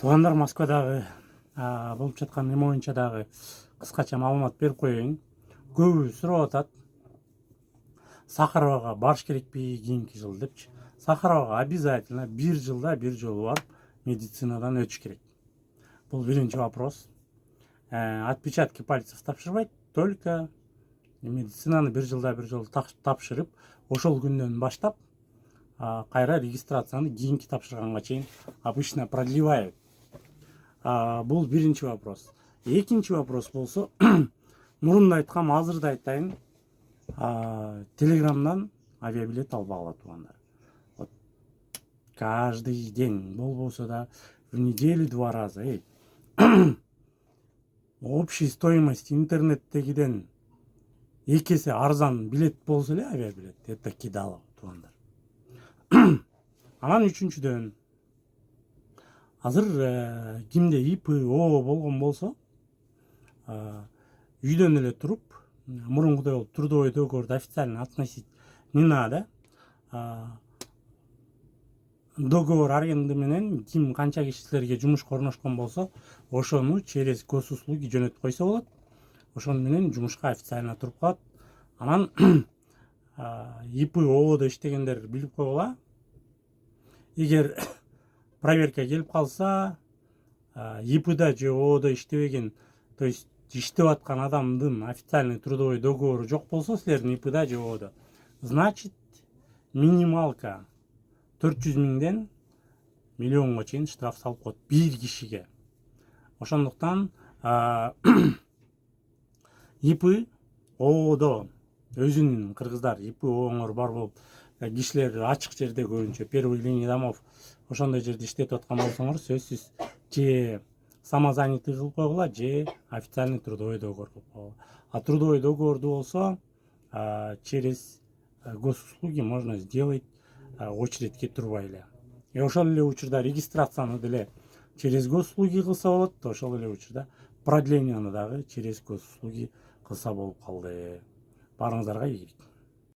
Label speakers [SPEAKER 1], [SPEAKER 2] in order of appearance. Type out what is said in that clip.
[SPEAKER 1] Туугандар, Москвадагы болуп жаткан эме боюнча дагы кыскача маалымат берип коеюн. Көбү сурап атат. Сахаровага барыш керекпи кийинки жыл депчи. Сахаровага обязательно бир жылда бир жолу барып медицинадан өтүш керек. Бул биринчи вопрос. Отпечатки пальцев тапшырбайт, только медицинаны бир жылда бир жолу тапшырып, ошол күндөн баштап кайра регистрацияны кийинки тапшырганга чейин обычно продлевают. Бул биринчи вопрос. Экинчи вопрос болсо, мурунда айткам, азыр да айтайын, телеграмдан авиабилет албагыла туугандар. Вот каждый день, болбосо да в неделю 2 раза. Общая стоимость интернеттегиден 2 эсе арзан билет болсо эле, авиабилет, это кидалово туугандар. Анан үчүнчүдөн, азыр кимде ИПО болгон болсо, үйдөн эле туруп, мурункудай болуп трудовой договорду официально относить не надо. Договор аренды менен ким канча кишилерге жумушка орношкон болсо, ошону через госуслуги жөнөтүп койсо болот. Ошону менен жумушка официально туруп калат. Анан ИПОдо иштегендер билип койгула. Эгер проверка келип калса, ИПда же ООдо иштебеген, то есть иштеп аткан адамдын официальный трудовой договору жок болсо, силердин ИПда же ООдо, значит минималка 400 миңден миллионго чейин штраф салып коет бир кишиге. Ошондуктан ИП ООдо өзүнүн кыргыздар ИП ООңор бар болуп, кишилер ачык жерде көбүнчө первый линия домов ошондой жерде иштетип аткан болсоңор, сөзсүз же самозанятый кылып койгула, же официальный трудовой договор кылып койгула. А трудовой договорду болсо через госуслуги можно сделать очередке турбай эле. Ошол эле учурда регистрацияны деле через госуслуги кылса болот, ошол эле учурда продлениени дагы через госуслуги кылса болуп калды. Баарыңыздарга ийгилик.